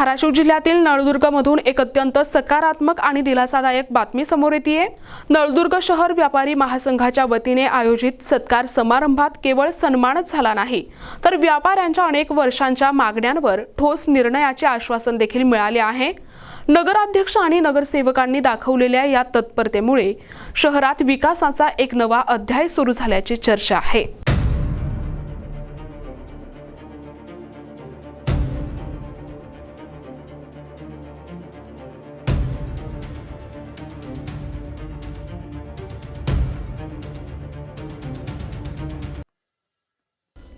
धाराशिव जिल्ह्यातील नळदुर्गमधून एक अत्यंत सकारात्मक आणि दिलासादायक बातमी समोर येते। नळदुर्ग शहर व्यापारी महासंघाच्या वतीने आयोजित सत्कार समारंभात केवळ सन्मानच झाला नाही, तर व्यापाऱ्यांच्या अनेक वर्षांच्या मागण्यांवर ठोस निर्णयाचे आश्वासन देखील मिळाले आहे। नगराध्यक्ष आणि नगरसेवकांनी दाखवलेल्या या तत्परतेमुळे शहरात विकासाचा एक नवा अध्याय सुरू झाल्याची चर्चा आहे।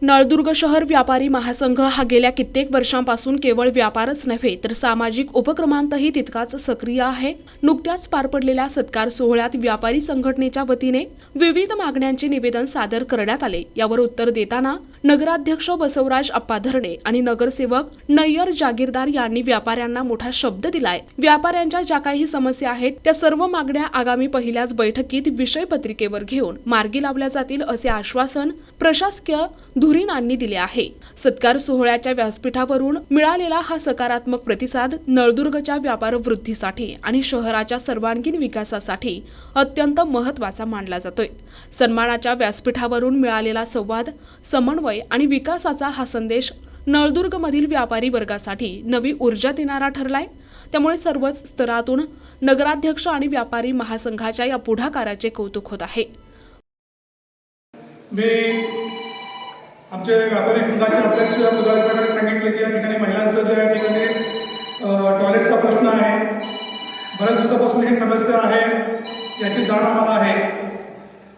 नळदुर्ग शहर व्यापारी महासंघ हा गेल्या कित्येक वर्षांपासून केवळ व्यापारच नव्हे तर सामाजिक उपक्रमांतही तितकाच सक्रिय आहे। नुकत्याच पार पडलेल्या सत्कार सोहळ्यात व्यापारी संघटनेच्या वतीने विविध मागण्यांचे निवेदन सादर करण्यात आले। यावर उत्तर देताना नगराध्यक्ष बसवराज अप्पा धरणे आणि नगरसेवक नय्यर जागीरदार यांनी व्यापाऱ्यांना मोठा शब्द दिलाय। व्यापाऱ्यांच्या ज्या काही समस्या आहेत त्या सर्व मागण्या आगामी पहिल्याच बैठकीत विषय पत्रिकेवर घेऊन मार्गी लावल्या जातील असे आश्वासन प्रशासकीय धुरीणांनी दिले आहे। सत्कार सोहळ्याच्या व्यासपीठावरून मिळालेला हा सकारात्मक प्रतिसाद नळदुर्गच्या व्यापार वृद्धीसाठी आणि शहराच्या सर्वांगीण विकासासाठी अत्यंत महत्त्वाचा मानला जातोय। सन्मानाच्या व्यासपीठावरून मिळालेला संवाद, समन्वय आणि विकासाचा हा संदेश नळदुर्गमधील व्यापारी वर्गासाठी नवी ऊर्जा देणारा ठरलाय। त्यामुळे सर्वच स्तरातून नगराध्यक्ष आणि व्यापारी महासंघाच्या या पुढाकाराचे कौतुक होत आहे। आमचे व्यापारी संघाचे अध्यक्ष बुधवार साहेबांनी सांगितले की या ठिकाणी महिलांचं जे या ठिकाणी टॉयलेटचा प्रश्न आहे, बऱ्याच दिवसापासून ही समस्या आहे, याची जाण आम्हाला आहे।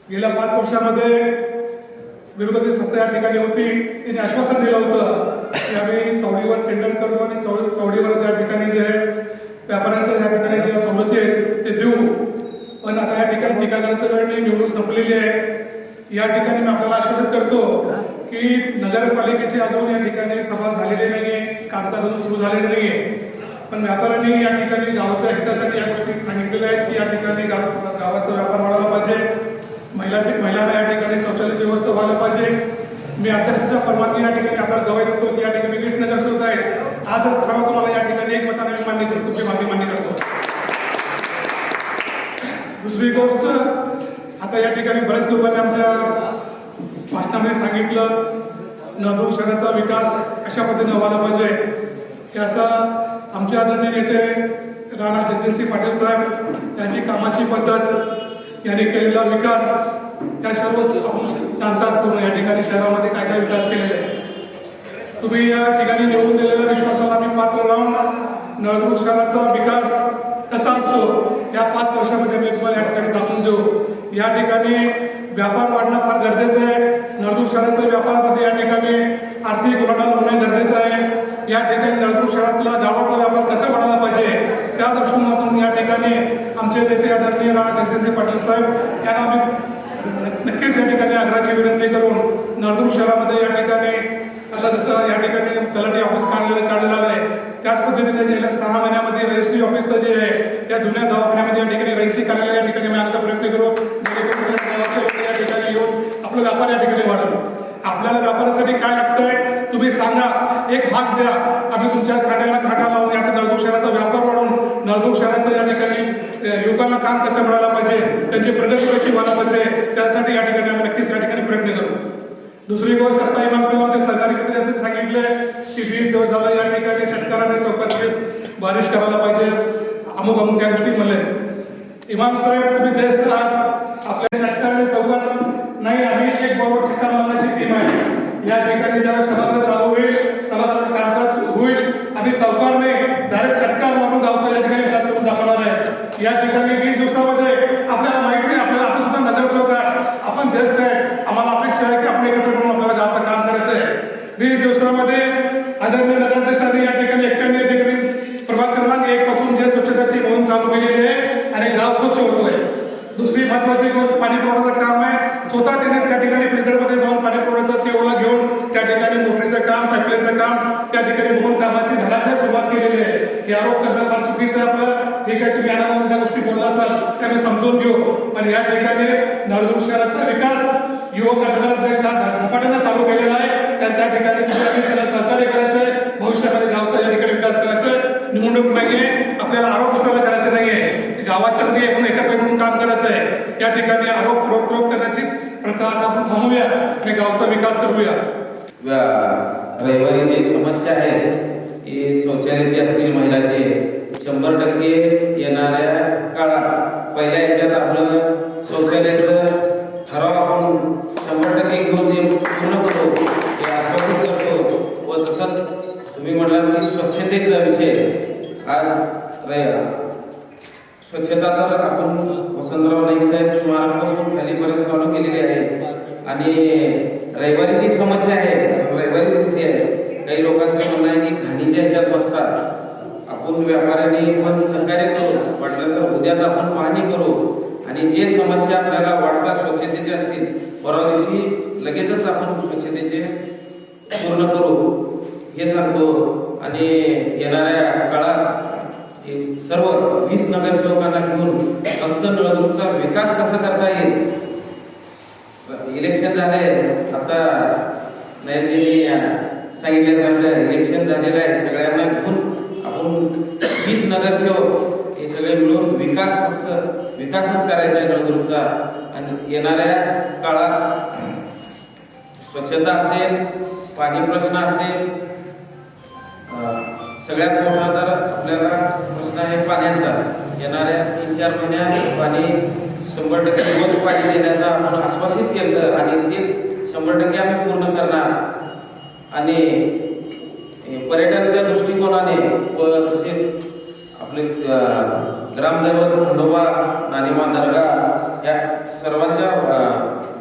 गेल्या 5 वर्षामध्ये विरोधकी सत्ता या ठिकाणी होती, त्यांनी आश्वासन दिलं होतं की आम्ही चौडीवर टेंडर करू आणि चौडीवर ज्या ठिकाणी जे व्यापाऱ्यांच्या ज्या ठिकाणी ज्या सवलती आहेत ते देऊ। पण आता या ठिकाणी टीकाकारांचं वेळ निवडणूक संपलेली आहे। या ठिकाणी मी आपल्याला आश्वासित करतो की नगरपालिकेची अजून या ठिकाणी सभा झालेली नाहीये, कामकाज अजून सुरू झालेले नाहीये। पण व्यापाऱ्यांनी या ठिकाणी गावाच्या हितासाठी या गोष्टी सांगितलेल्या आहेत की या ठिकाणी गावाचा व्यापार वाढवला पाहिजे, महिलांना या ठिकाणी शौचालयाची व्यवस्था व्हायला पाहिजे। मी अध्यक्षाच्या परवानगी या ठिकाणी आपल्याला गवाही देतो की या ठिकाणी 20 नगरसेवक आहेत, आजच ठराव तुम्हाला या ठिकाणी एक मताने मी मान्य करतो, तुमची मागणी मान्य करतो। दुसरी गोष्ट, आता या ठिकाणी बरेच लोकांनी आमच्या भाषणामध्ये सांगितलं नळदुर्ग शहराचा विकास कशा पद्धतीने व्हायला पाहिजे, हे असं आमचे आदरणीय नेते राणा जगजितसिंह पाटील साहेब यांची कामाची पद्धत, यांनी केलेला विकास त्या सर्व जाणतात पूर्ण या ठिकाणी शहरामध्ये काय काय विकास केलेला आहे। तुम्ही या ठिकाणी निवडून दिलेल्या विश्वासाला आम्ही पात्र राहून नळदुर्ग शहराचा विकास कसा असतो या 5 वर्षामध्ये मी तुम्हाला या ठिकाणी दाखवून देऊ। या ठिकाणी व्यापार वाढणं फार गरजेचं आहे। नळदुर्ग शहराच्या व्यापारामध्ये या ठिकाणी आर्थिक उलाढाल होणं गरजेचं आहे। या ठिकाणी नळदुर्ग शहरातला गावातला व्यापार कसा वाढायला पाहिजे त्या दृष्टिकोनातून या ठिकाणी आमचे नेते आदरणीय राणा जगजितसिंह पाटील साहेब यांना आम्ही नक्कीच या ठिकाणी आग्रहाची विनंती करून नळदुर्ग शहरामध्ये या ठिकाणी आता जसं या ठिकाणी तलाठी ऑफिस काढलेलं आहे, त्याच पद्धतीने गेल्या 6 महिन्यामध्ये रजिस्ट्री ऑफिसचं जे आहे त्या जुन्या दवाखान्यामध्ये या ठिकाणी रजिस्ट्री काढलेल्या या ठिकाणी आणण्याचा प्रयत्न करू। या ठिकाणी येऊन आपलं व्यापार या ठिकाणी वाढवू। आपल्याला व्यापारासाठी काय लागतंय तुम्ही सांगा, एक हात द्या, आम्ही तुमच्या खाण्याला खाटा लावून याचा नळदुर्ग शहराचा व्यापार वाढवून नळदुर्ग शहराचं या ठिकाणी युवकांना काम कसं मिळायला पाहिजे, त्यांची प्रगती कशी व्हायला पाहिजे, त्यासाठी या ठिकाणी आम्ही नक्कीच या ठिकाणी प्रयत्न करू। दुसरी गोष्ट, आता इमाम साहेबांच्या सरकारी मंत्री सांगितले की 20 दिवस झाला या ठिकाणी शेतकऱ्यांनी चौकात बारिश करायला पाहिजे, अमुक त्या गोष्टी म्हणले। इमाम साहेब तुम्ही ज्येष्ठ आहात, आपल्या शेतकऱ्यांनी चौकात नाही, आम्ही एक बरोबर चिठ्ठा मारण्याची टीम आहे। या ठिकाणी ज्यावेळेस सभागृह चालू होईल, सभागृहाचं कामकाज होईल, आम्ही चौकार नाही डायरेक्ट षटकार मारून गावचा या ठिकाणी विकास करून दाखवणार आहे। या ठिकाणी 20 दिवसामध्ये आपल्याला माहिती आहे, आपल्याला आपण सुद्धा नगरसेवक आहे, आपण ज्येष्ठ आहे, आम्हाला अपेक्षा आहे की आपण एकत्र म्हणून आपल्याला गावचं काम करायचं आहे। 20 दिवसामध्ये आदरणीय नगराध्यक्षांनी या ठिकाणी एकट्याने या ठिकाणी प्रभाग क्रमांक 1 पासून जे स्वच्छतेची मोहीम चालू केलेली आहे आणि गाव स्वच्छ होतोय। दुसरी महत्वाची गोष्ट, पाणी पुरवठ्याचं काम आहे, स्वतः त्याने त्या ठिकाणी फिल्टरमध्ये जाऊन पाणी पुरवठ्याचा सेवा घेऊन त्या ठिकाणी मोटरीचं काम, पाईपलाईनचं काम त्या ठिकाणी बघून कामाची धडाधड सुरुवात केलेली आहे। हे आरोप करणं फार चुकीचं आहे आपलं, ठीक आहे तुम्ही आनंदाने त्या गोष्टी बोलला असाल त्या मी समजून घेऊ, पण या ठिकाणी नळदुर्ग शहराचा विकास युवक नगराध्यक्ष झपाट्यानं चालू केलेला आहे, त्या ठिकाणी सहकार्य करायचं आहे, भविष्यामध्ये गावचा या ठिकाणी विकास करायचा आहे। नेमणूक नाहीये, आपल्याला आरोप उचलायला करायचं नाहीये, गावाचं नाही म्हणून एकत्र म्हणून काम करायचं आहे. या ठिकाणी आरोप करण्याची प्रथा आता आपण थांबवूया आणि गावचा विकास करूया. रविवारी जी समस्या आहे ही शौचालयाची असतील महिलाचे 100% येणाऱ्या काळात पहिल्या याच्यात आपलं शौचालयाचं ठराव आपण 100% घेऊन ते पूर्ण करू हे आश्वासित करतो. व तसंच तुम्ही म्हटलात की स्वच्छतेचा विषय आज स्वच्छता तर आपण वसंतराव नाईक साहेब स्मारकापासून खालीपर्यंत चालू केलेली आहे. आणि रविवारी जी समस्या आहे रविवारी दिसते आहे, काही लोकांचं म्हणणं आहे की घाणीच्या ह्याच्यात बसतात. आपण व्यापाऱ्यांनी पण सहकार्य करू, वाटलं तर उद्याच आपण पाहणी करू आणि जे समस्या आपल्याला वाटतात स्वच्छतेचे असतील परवा दिवशी लगेचच आपण स्वच्छतेचे पूर्ण करू हे सांगतो. आणि येणाऱ्या काळात सर्व 20 नगरसेवकांना घेऊन फक्त नळदुर्गचा विकास कसा करता येईल. इलेक्शन झालंय आता नयनजींनी सांगितल्याप्रमाणे इलेक्शन झालेलं आहे. सगळ्यांना घेऊन आपण 20 नगरसेवक हे सगळे मिळून फक्त विकासच करायचा आहे नळदुर्गचा. आणि येणाऱ्या काळात स्वच्छता असेल, पाणी प्रश्न असेल, सगळ्यात मोठा तर आपल्याला प्रश्न आहे पाण्याचा. येणाऱ्या 3-4 महिन्यात पाणी 100% रोज पाणी देण्याचा आपण आश्वासित केलं आणि तेच 100% आम्ही पूर्ण करणार. आणि पर्यटनाच्या दृष्टिकोनाने व तसेच आपले ग्रामदैवत खंडोबा, नानिमा दर्गा या सर्वांचा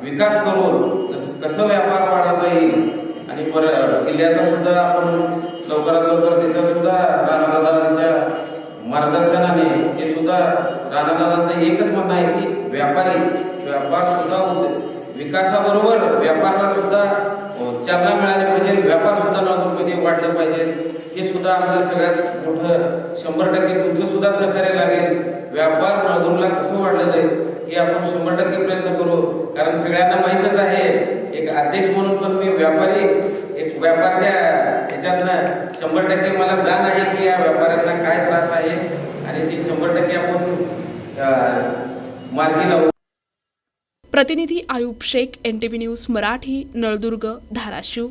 विकास करून कसं व्यापार वाढवता येईल आणि किल्ल्याचा सुद्धा आपण लवकरात लवकर त्याचा सुद्धा राणादादांच्या मार्गदर्शनाने ते सुद्धा राणादादांचं एकच म्हणणं आहे की व्यापार सुद्धा विकासाबरोबर व्यापाराला सुद्धा चालना मिळाली पाहिजे, व्यापार सुद्धा नळदुर्गमध्ये वाढलं पाहिजे. हे सुद्धा आमचं सगळ्यात मोठं 100% तुमचं सुद्धा सहकार्य लागेल. व्यापार नळदुर्गला कसं वाढलं जाईल हे आपण 100% प्रयत्न करू. कारण सगळ्यांना माहीतच आहे, एक अध्यक्ष म्हणून पण मी एक व्यापारच्या ह्याच्यातनं 100% मला जाण आहे की या व्यापाऱ्यांना काय त्रास आहे आणि ते 100% आपण मार्गी लावू. प्रतिनिधी आयुब शेख, NTV न्यूज मराठी, नळदुर्ग, धाराशिव.